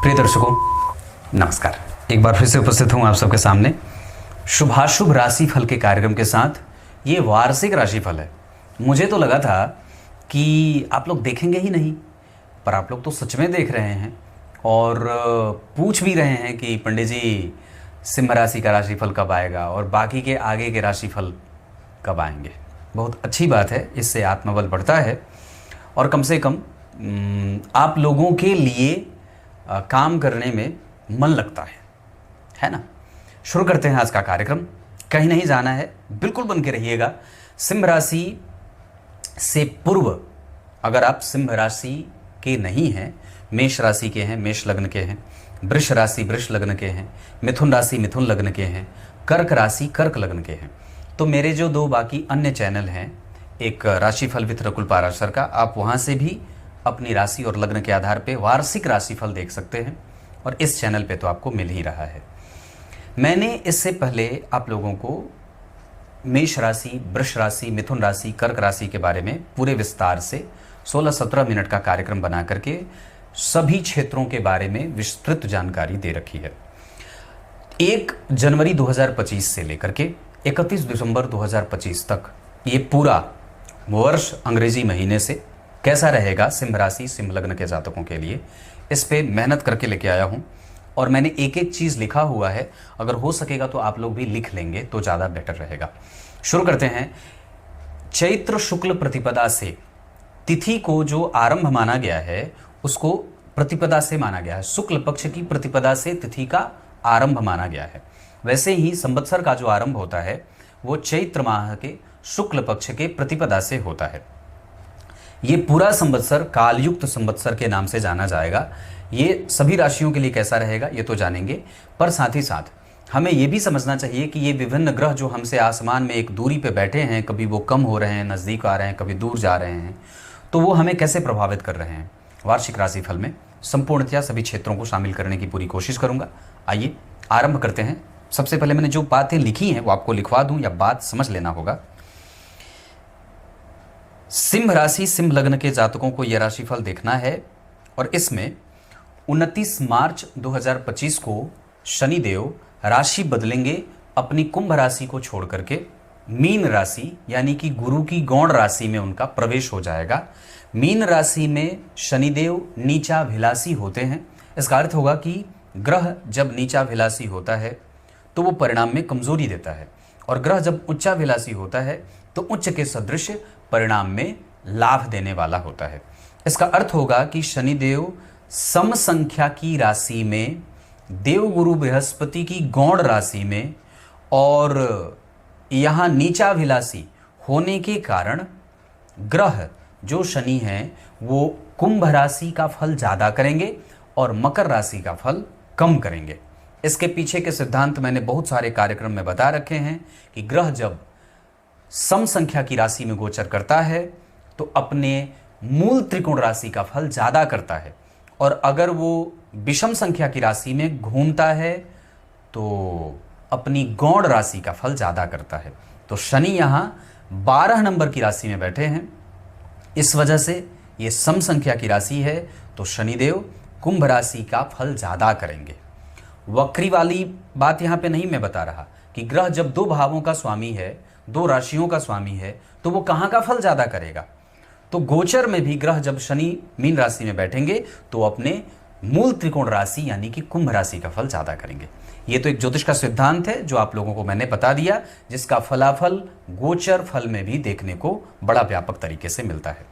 प्रिय दर्शकों नमस्कार। एक बार फिर से उपस्थित हूं आप सबके सामने शुभाशुभ राशिफल के कार्यक्रम के साथ। ये वार्षिक राशिफल है। मुझे तो लगा था कि आप लोग देखेंगे ही नहीं, पर आप लोग तो सच में देख रहे हैं और पूछ भी रहे हैं कि पंडित जी सिंह राशि का राशिफल कब आएगा और बाकी के आगे के राशिफल कब आएंगे। बहुत अच्छी बात है, इससे आत्मबल बढ़ता है और कम से कम आप लोगों के लिए काम करने में मन लगता है ना। शुरू करते हैं आज का कार्यक्रम। कहीं नहीं जाना है, बिल्कुल बन के रहिएगा। सिंह राशि से पूर्व अगर आप सिंह राशि के नहीं हैं, मेष राशि के हैं, मेष लग्न के हैं, वृष राशि वृष लग्न के हैं, मिथुन राशि मिथुन लग्न के हैं, कर्क राशि कर्क लग्न के हैं, तो मेरे जो दो बाकी अन्य चैनल हैं, एक राशिफल विद रकुल पाराशर का, आप वहाँ से भी अपनी राशि और लग्न के आधार पे वार्षिक राशिफल देख सकते हैं और इस चैनल पे तो आपको मिल ही रहा है। मैंने इससे पहले आप लोगों को मेष राशि, वृष राशि, मिथुन राशि, कर्क राशि के बारे में पूरे विस्तार से 16-17 मिनट का कार्यक्रम बना करके सभी क्षेत्रों के बारे में विस्तृत जानकारी दे रखी है। 1 जनवरी 2025 से लेकर के 31 दिसंबर 2025 तक ये पूरा वर्ष अंग्रेजी महीने से कैसा रहेगा सिंह राशि सिंह लग्न के जातकों के लिए, इस पे मेहनत करके लेके आया हूँ और मैंने एक एक चीज़ लिखा हुआ है। अगर हो सकेगा तो आप लोग भी लिख लेंगे तो ज़्यादा बेटर रहेगा। शुरू करते हैं। चैत्र शुक्ल प्रतिपदा से तिथि को जो आरंभ माना गया है उसको प्रतिपदा से माना गया है। शुक्ल पक्ष की प्रतिपदा से तिथि का आरंभ माना गया है। वैसे ही संवत्सर का जो आरंभ होता है वो चैत्र माह के शुक्ल पक्ष के प्रतिपदा से होता है। ये पूरा संवत्सर कालयुक्त संवत्सर के नाम से जाना जाएगा। ये सभी राशियों के लिए कैसा रहेगा ये तो जानेंगे, पर साथ ही साथ हमें ये भी समझना चाहिए कि ये विभिन्न ग्रह जो हमसे आसमान में एक दूरी पे बैठे हैं, कभी वो कम हो रहे हैं, नज़दीक आ रहे हैं, कभी दूर जा रहे हैं, तो वो हमें कैसे प्रभावित कर रहे हैं। वार्षिक राशिफल में संपूर्णतया सभी क्षेत्रों को शामिल करने की पूरी कोशिश करूँगा। आइए आरंभ करते हैं। सबसे पहले मैंने जो बातें लिखी हैं वो आपको लिखवा दूँ या बात समझ लेना होगा। सिंह राशि सिंह लग्न के जातकों को यह राशिफल देखना है और इसमें 29 मार्च 2025 को शनिदेव राशि बदलेंगे, अपनी कुंभ राशि को छोड़ करके मीन राशि यानी कि गुरु की गौण राशि में उनका प्रवेश हो जाएगा। मीन राशि में शनिदेव नीचाभिलाषी होते हैं। इसका अर्थ होगा कि ग्रह जब नीचाभिलाषी होता है तो वो परिणाम में कमजोरी देता है और ग्रह जब उच्चाभिलाषी होता है तो उच्च के सदृश परिणाम में लाभ देने वाला होता है। इसका अर्थ होगा कि शनिदेव सम संख्या की राशि में, देवगुरु बृहस्पति की गौण राशि में और यहाँ नीचाभिलाषी होने के कारण ग्रह जो शनि हैं वो कुंभ राशि का फल ज़्यादा करेंगे और मकर राशि का फल कम करेंगे। इसके पीछे के सिद्धांत मैंने बहुत सारे कार्यक्रम में बता रखे हैं कि ग्रह जब सम संख्या की राशि में गोचर करता है तो अपने मूल त्रिकोण राशि का फल ज़्यादा करता है और अगर वो विषम संख्या की राशि में घूमता है तो अपनी गौण राशि का फल ज़्यादा करता है। तो शनि यहाँ 12 नंबर की राशि में बैठे हैं, इस वजह से ये सम संख्या की राशि है तो शनिदेव कुंभ राशि का फल ज़्यादा करेंगे। वक्री वाली बात यहाँ पे नहीं मैं बता रहा कि ग्रह जब 2 भावों का स्वामी है, 2 राशियों का स्वामी है, तो वो कहाँ का फल ज़्यादा करेगा। तो गोचर में भी ग्रह जब शनि मीन राशि में बैठेंगे तो अपने मूल त्रिकोण राशि यानी कि कुंभ राशि का फल ज़्यादा करेंगे। ये तो एक ज्योतिष का सिद्धांत है जो आप लोगों को मैंने बता दिया, जिसका फलाफल गोचर फल में भी देखने को बड़ा व्यापक तरीके से मिलता है।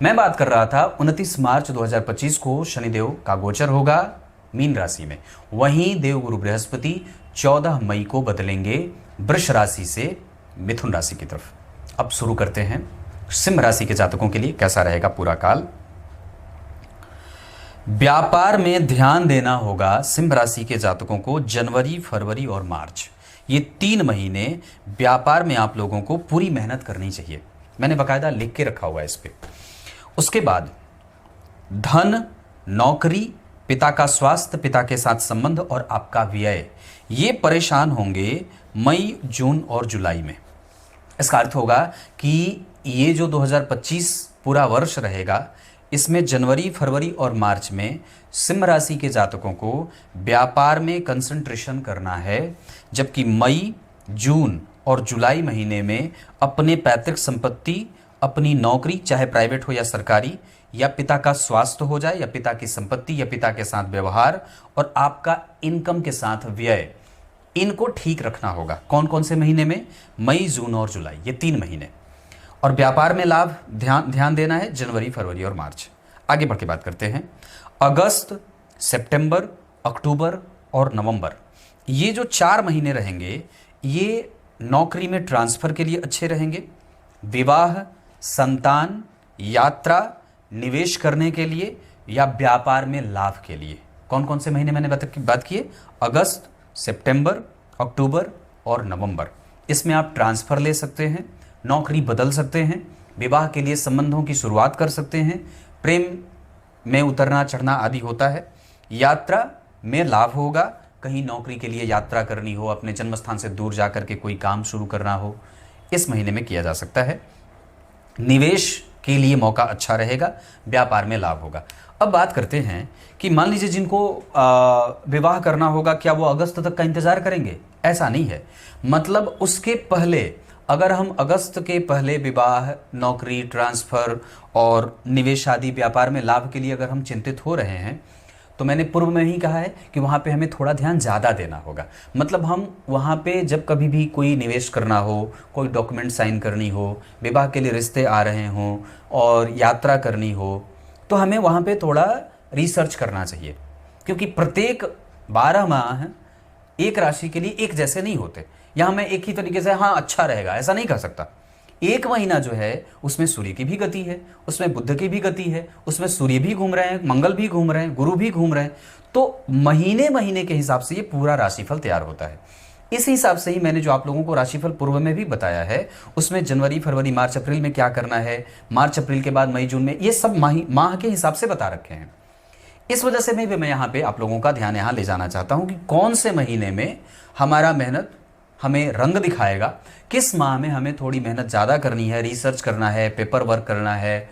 मैं बात कर रहा था 29 मार्च 2025 को शनिदेव का गोचर होगा मीन राशि में। वहीं देवगुरु बृहस्पति 14 मई को बदलेंगे वृष राशि से मिथुन राशि की तरफ। अब शुरू करते हैं सिंह राशि के जातकों के लिए कैसा रहेगा पूरा काल। व्यापार में ध्यान देना होगा सिंह राशि के जातकों को। जनवरी, फरवरी और मार्च ये 3 महीने व्यापार में आप लोगों को पूरी मेहनत करनी चाहिए। मैंने बाकायदा लिख के रखा हुआ है इस पे। उसके बाद धन, नौकरी, पिता का स्वास्थ्य, पिता के साथ संबंध और आपका व्यय, ये परेशान होंगे मई, जून और जुलाई में। इसका अर्थ होगा कि ये जो 2025 पूरा वर्ष रहेगा इसमें जनवरी, फरवरी और मार्च में सिंह राशि के जातकों को व्यापार में कंसंट्रेशन करना है, जबकि मई, जून और जुलाई महीने में अपने पैतृक संपत्ति, अपनी नौकरी चाहे प्राइवेट हो या सरकारी, या पिता का स्वास्थ्य हो जाए, या पिता की संपत्ति, या पिता के साथ व्यवहार और आपका इनकम के साथ व्यय, इनको ठीक रखना होगा। कौन कौन से महीने में? मई, जून और जुलाई, ये 3 महीने। और व्यापार में लाभ ध्यान देना है जनवरी, फरवरी और मार्च। आगे बढ़ के बात करते हैं। अगस्त, सितंबर, अक्टूबर और नवंबर, ये जो 4 महीने रहेंगे, ये नौकरी में ट्रांसफर के लिए अच्छे रहेंगे। विवाह, संतान, यात्रा, निवेश करने के लिए या व्यापार में लाभ के लिए। कौन कौन से महीने मैंने बात किए? अगस्त, सितंबर, अक्टूबर और नवंबर। इसमें आप ट्रांसफ़र ले सकते हैं, नौकरी बदल सकते हैं, विवाह के लिए संबंधों की शुरुआत कर सकते हैं, प्रेम में उतरना चढ़ना आदि होता है। यात्रा में लाभ होगा, कहीं नौकरी के लिए यात्रा करनी हो, अपने जन्म स्थान से दूर जा कर के कोई काम शुरू करना हो, इस महीने में किया जा सकता है। निवेश के लिए मौका अच्छा रहेगा, व्यापार में लाभ होगा। अब बात करते हैं कि मान लीजिए जिनको विवाह करना होगा, क्या वो अगस्त तक का इंतज़ार करेंगे? ऐसा नहीं है। मतलब उसके पहले, अगर हम अगस्त के पहले विवाह, नौकरी, ट्रांसफ़र और निवेश आदि व्यापार में लाभ के लिए अगर हम चिंतित हो रहे हैं, तो मैंने पूर्व में ही कहा है कि वहाँ पे हमें थोड़ा ध्यान ज़्यादा देना होगा। मतलब हम वहाँ पे जब कभी भी कोई निवेश करना हो, कोई डॉक्यूमेंट साइन करनी हो, विवाह के लिए रिश्ते आ रहे हों और यात्रा करनी हो, तो हमें वहाँ पे थोड़ा रिसर्च करना चाहिए, क्योंकि प्रत्येक 12 माह एक राशि के लिए एक जैसे नहीं होते। यहाँ मैं एक ही तरीके से हाँ अच्छा रहेगा ऐसा नहीं कर सकता। एक महीना जो है उसमें सूर्य की भी गति है, उसमें बुध की भी गति है, उसमें सूर्य भी घूम रहे हैं, मंगल भी घूम रहे हैं, गुरु भी घूम रहे हैं। तो महीने महीने के हिसाब से ये पूरा राशिफल तैयार होता है। इस हिसाब से ही मैंने जो आप लोगों को राशिफल पूर्व में भी बताया है, उसमें जनवरी, फरवरी, मार्च, अप्रैल में क्या करना है, मार्च अप्रैल के बाद मई, जून में, ये सब माह के हिसाब से बता रखे हैं। इस वजह से मैं यहाँ पे आप लोगों का ध्यान यहाँ ले जाना चाहता हूँ कि कौन से महीने में हमारा मेहनत हमें रंग दिखाएगा, किस माह में हमें थोड़ी मेहनत ज़्यादा करनी है, रिसर्च करना है, पेपर वर्क करना है,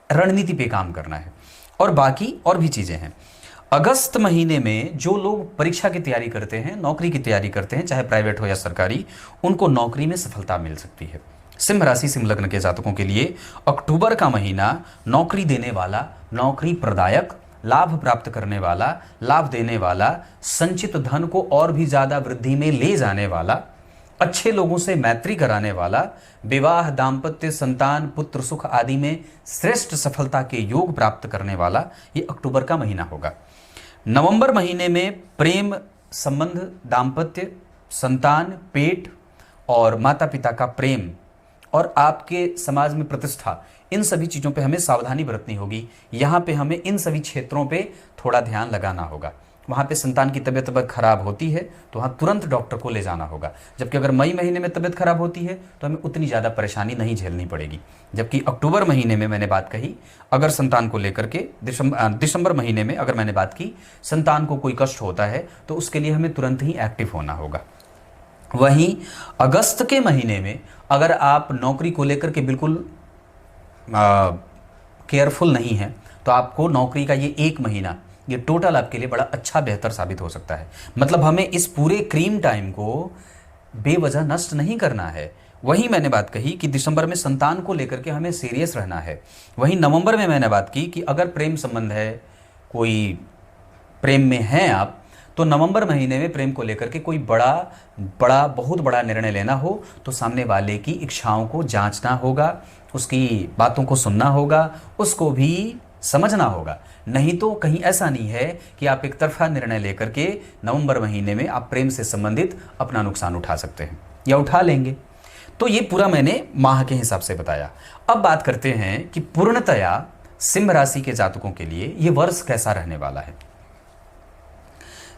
रणनीति पे काम करना है, और बाकी और भी चीज़ें हैं। अगस्त महीने में जो लोग परीक्षा की तैयारी करते हैं, नौकरी की तैयारी करते हैं, चाहे प्राइवेट हो या सरकारी, उनको नौकरी में सफलता मिल सकती है। सिंह राशि, सिंह लग्न के जातकों के लिए अक्टूबर का महीना नौकरी देने वाला, नौकरी प्रदायक, लाभ प्राप्त करने वाला, लाभ देने वाला, संचित धन को और भी ज़्यादा वृद्धि में ले जाने वाला, अच्छे लोगों से मैत्री कराने वाला, विवाह, दाम्पत्य, संतान, पुत्र सुख आदि में श्रेष्ठ सफलता के योग प्राप्त करने वाला, ये अक्टूबर का महीना होगा। नवंबर महीने में प्रेम संबंध, दाम्पत्य, संतान, पेट और माता पिता का प्रेम और आपके समाज में प्रतिष्ठा, इन सभी चीज़ों पे हमें सावधानी बरतनी होगी। यहाँ पे हमें इन सभी क्षेत्रों पे थोड़ा ध्यान लगाना होगा। वहाँ पे संतान की तबीयत खराब होती है तो वहाँ तुरंत डॉक्टर को ले जाना होगा, जबकि अगर मई महीने में तबीयत खराब होती है तो हमें उतनी ज़्यादा परेशानी नहीं झेलनी पड़ेगी। जबकि अक्टूबर महीने में मैंने बात कही, अगर संतान को लेकर के दिसंबर महीने में अगर मैंने बात की, संतान को कोई कष्ट होता है तो उसके लिए हमें तुरंत ही एक्टिव होना होगा। वहीं अगस्त के महीने में अगर आप नौकरी को लेकर के बिल्कुल केयरफुल नहीं है तो आपको नौकरी का ये 1 महीना, ये टोटल आपके लिए बड़ा अच्छा बेहतर साबित हो सकता है। मतलब हमें इस पूरे क्रीम टाइम को बेवजह नष्ट नहीं करना है। वहीं मैंने बात कही कि दिसंबर में संतान को लेकर के हमें सीरियस रहना है। वहीं नवंबर में मैंने बात की कि अगर प्रेम संबंध है, कोई प्रेम में हैं आप, तो नवंबर महीने में प्रेम को लेकर के कोई बहुत बड़ा निर्णय लेना हो तो सामने वाले की इच्छाओं को जांचना होगा, उसकी बातों को सुनना होगा, उसको भी समझना होगा। नहीं तो कहीं ऐसा नहीं है कि आप एक तरफा निर्णय लेकर के नवंबर महीने में आप प्रेम से संबंधित अपना नुकसान उठा सकते हैं या उठा लेंगे। तो ये पूरा मैंने माह के हिसाब से बताया। अब बात करते हैं कि पूर्णतया सिंह राशि के जातकों के लिए ये वर्ष कैसा रहने वाला है।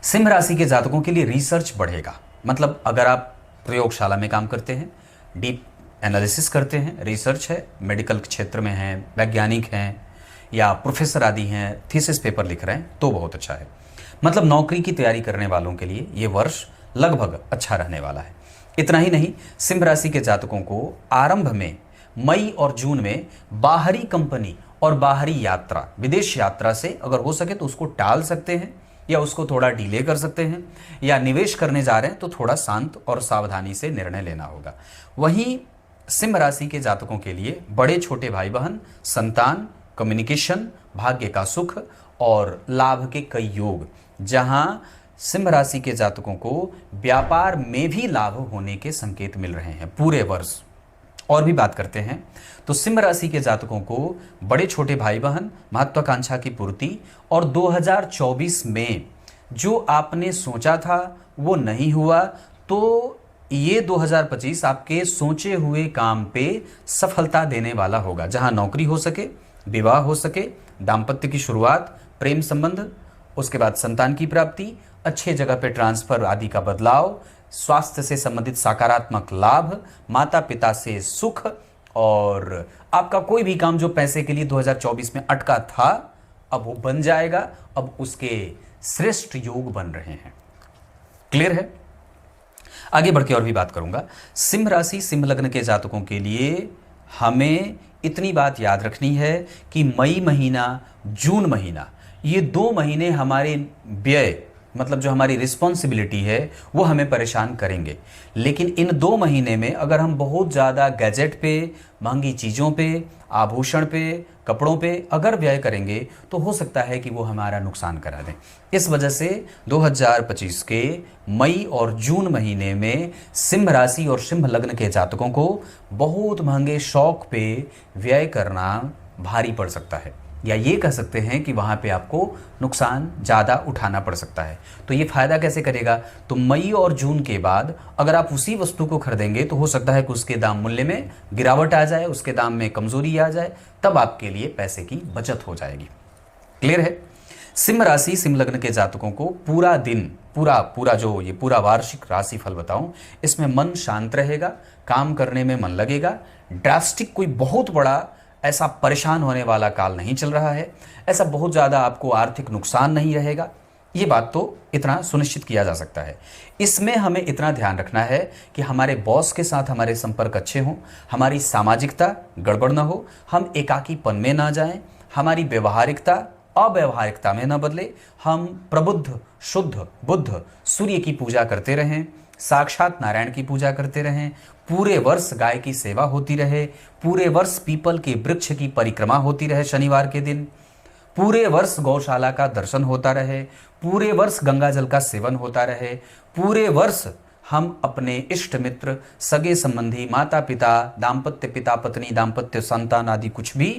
सिंह राशि के जातकों के लिए रिसर्च बढ़ेगा। मतलब अगर आप प्रयोगशाला में काम करते हैं, डीप एनालिसिस करते हैं, रिसर्च है, मेडिकल क्षेत्र में हैं, वैज्ञानिक हैं या प्रोफेसर आदि हैं, थीसिस पेपर लिख रहे हैं, तो बहुत अच्छा है। मतलब नौकरी की तैयारी करने वालों के लिए ये वर्ष लगभग अच्छा रहने वाला है। इतना ही नहीं, सिंह राशि के जातकों को आरंभ में मई और जून में बाहरी कंपनी और बाहरी यात्रा, विदेश यात्रा से अगर हो सके तो उसको टाल सकते हैं या उसको थोड़ा डिले कर सकते हैं, या निवेश करने जा रहे हैं तो थोड़ा शांत और सावधानी से निर्णय लेना होगा। वहीं सिंह राशि के जातकों के लिए बड़े छोटे भाई बहन, संतान, कम्युनिकेशन, भाग्य का सुख और लाभ के कई योग, जहां सिंह राशि के जातकों को व्यापार में भी लाभ होने के संकेत मिल रहे हैं पूरे वर्ष। और भी बात करते हैं तो सिंह राशि के जातकों को बड़े छोटे भाई बहन, महत्वाकांक्षा की पूर्ति, और 2024 में जो आपने सोचा था वो नहीं हुआ, तो ये 2025 आपके सोचे हुए काम पे सफलता देने वाला होगा। जहां नौकरी हो सके, विवाह हो सके, दाम्पत्य की शुरुआत, प्रेम संबंध, उसके बाद संतान की प्राप्ति, अच्छे जगह पे ट्रांसफर आदि का बदलाव, स्वास्थ्य से संबंधित सकारात्मक लाभ, माता पिता से सुख, और आपका कोई भी काम जो पैसे के लिए 2024 में अटका था अब वो बन जाएगा। अब उसके श्रेष्ठ योग बन रहे हैं। क्लियर है? आगे बढ़ के और भी बात करूंगा। सिंह राशि, सिंह लग्न के जातकों के लिए हमें इतनी बात याद रखनी है कि मई महीना, जून महीना, ये 2 महीने हमारे व्यय, मतलब जो हमारी रिस्पॉन्सिबिलिटी है वो हमें परेशान करेंगे। लेकिन इन 2 महीने में अगर हम बहुत ज़्यादा गैजेट पे, महंगी चीज़ों पे, आभूषण पे, कपड़ों पे अगर व्यय करेंगे तो हो सकता है कि वो हमारा नुकसान करा दें। इस वजह से 2025 के मई और जून महीने में सिंह राशि और सिंह लग्न के जातकों को बहुत महंगे शौक पे व्यय करना भारी पड़ सकता है, या ये कह सकते हैं कि वहाँ पे आपको नुकसान ज़्यादा उठाना पड़ सकता है। तो ये फ़ायदा कैसे करेगा? तो मई और जून के बाद अगर आप उसी वस्तु को खरीदेंगे तो हो सकता है कि उसके दाम मूल्य में गिरावट आ जाए, उसके दाम में कमज़ोरी आ जाए, तब आपके लिए पैसे की बचत हो जाएगी। क्लियर है? सिंह राशि, सिंह लग्न के जातकों को पूरा दिन, पूरा वार्षिक राशि फल बताऊं, इसमें मन शांत रहेगा, काम करने में मन लगेगा, ड्रास्टिक कोई बहुत बड़ा ऐसा परेशान होने वाला काल नहीं चल रहा है, ऐसा बहुत ज़्यादा आपको आर्थिक नुकसान नहीं रहेगा। ये बात तो इतना सुनिश्चित किया जा सकता है। इसमें हमें इतना ध्यान रखना है कि हमारे बॉस के साथ हमारे संपर्क अच्छे हों, हमारी सामाजिकता गड़बड़ ना हो, हम एकाकीपन में ना जाएं, हमारी व्यवहारिकता अव्यवहारिकता में न बदले, हम प्रबुद्ध, शुद्ध, बुद्ध सूर्य की पूजा करते रहें, साक्षात नारायण की पूजा करते रहें, पूरे वर्ष गाय की सेवा होती रहे, पूरे वर्ष पीपल के वृक्ष की परिक्रमा होती रहे शनिवार के दिन, पूरे वर्ष गौशाला का दर्शन होता रहे, पूरे वर्ष गंगा जल का सेवन होता रहे, पूरे वर्ष हम अपने इष्ट मित्र, सगे संबंधी, माता पिता, दाम्पत्य पिता पत्नी, दाम्पत्य संतान आदि कुछ भी,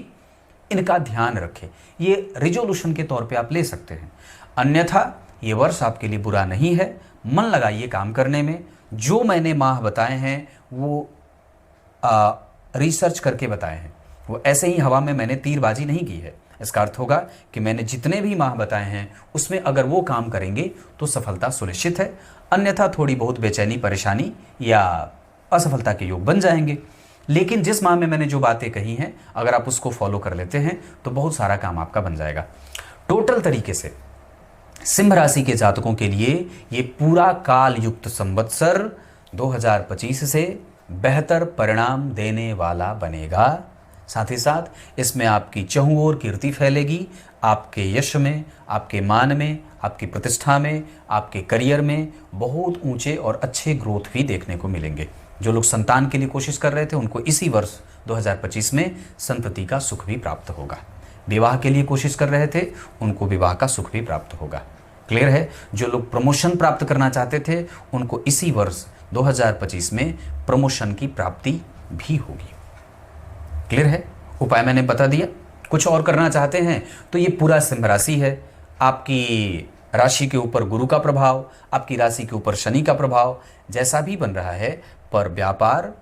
इनका ध्यान रखें। ये रिजोल्यूशन के तौर पे आप ले सकते हैं। अन्यथा ये वर्ष आपके लिए बुरा नहीं है। मन लगाइए काम करने में। जो मैंने माह बताए हैं वो रिसर्च करके बताए हैं, वो ऐसे ही हवा में मैंने तीरबाजी नहीं की है। इसका अर्थ होगा कि मैंने जितने भी माह बताए हैं उसमें अगर वो काम करेंगे तो सफलता सुनिश्चित है, अन्यथा थोड़ी बहुत बेचैनी, परेशानी या असफलता के योग बन जाएंगे। लेकिन जिस माह में मैंने जो बातें कही हैं अगर आप उसको फॉलो कर लेते हैं तो बहुत सारा काम आपका बन जाएगा। टोटल तरीके से सिंह राशि के जातकों के लिए ये पूरा काल युक्त संवत्सर 2025 से बेहतर परिणाम देने वाला बनेगा। साथ ही साथ इसमें आपकी चहुं ओर कीर्ति फैलेगी, आपके यश में, आपके मान में, आपकी प्रतिष्ठा में, आपके करियर में बहुत ऊंचे और अच्छे ग्रोथ भी देखने को मिलेंगे। जो लोग संतान के लिए कोशिश कर रहे थे उनको इसी वर्ष 2025 में संतति का सुख भी प्राप्त होगा। विवाह के लिए कोशिश कर रहे थे उनको विवाह का सुख भी प्राप्त होगा। क्लियर है? जो लोग प्रमोशन प्राप्त करना चाहते थे उनको इसी वर्ष 2025 में प्रमोशन की प्राप्ति भी होगी। क्लियर है? उपाय मैंने बता दिया। कुछ और करना चाहते हैं तो ये पूरा सिंह राशि है। आपकी राशि के ऊपर गुरु का प्रभाव, आपकी राशि के ऊपर शनि का प्रभाव जैसा भी बन रहा है, पर व्यापार,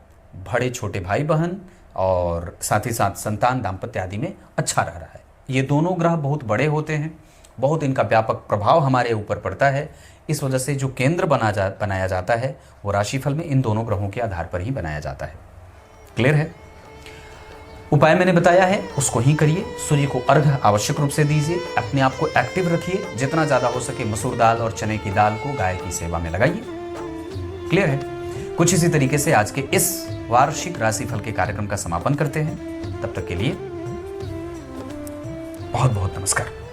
बड़े छोटे भाई बहन और साथ ही साथ संतान, दाम्पत्य आदि में अच्छा रह रहा है। ये दोनों ग्रह बहुत बड़े होते हैं, बहुत इनका व्यापक प्रभाव हमारे ऊपर पड़ता है। इस वजह से जो केंद्र बनाया जाता है वो राशिफल में इन दोनों ग्रहों के आधार पर ही बनाया जाता है। क्लियर है? उपाय मैंने बताया है उसको ही करिए। सूर्य को अर्घ्य आवश्यक रूप से दीजिए, अपने आप को एक्टिव रखिए, जितना ज़्यादा हो सके मसूर दाल और चने की दाल को गाय की सेवा में लगाइए। क्लियर है? कुछ इसी तरीके से आज के इस वार्षिक राशिफल के कार्यक्रम का समापन करते हैं। तब तक के लिए बहुत बहुत नमस्कार।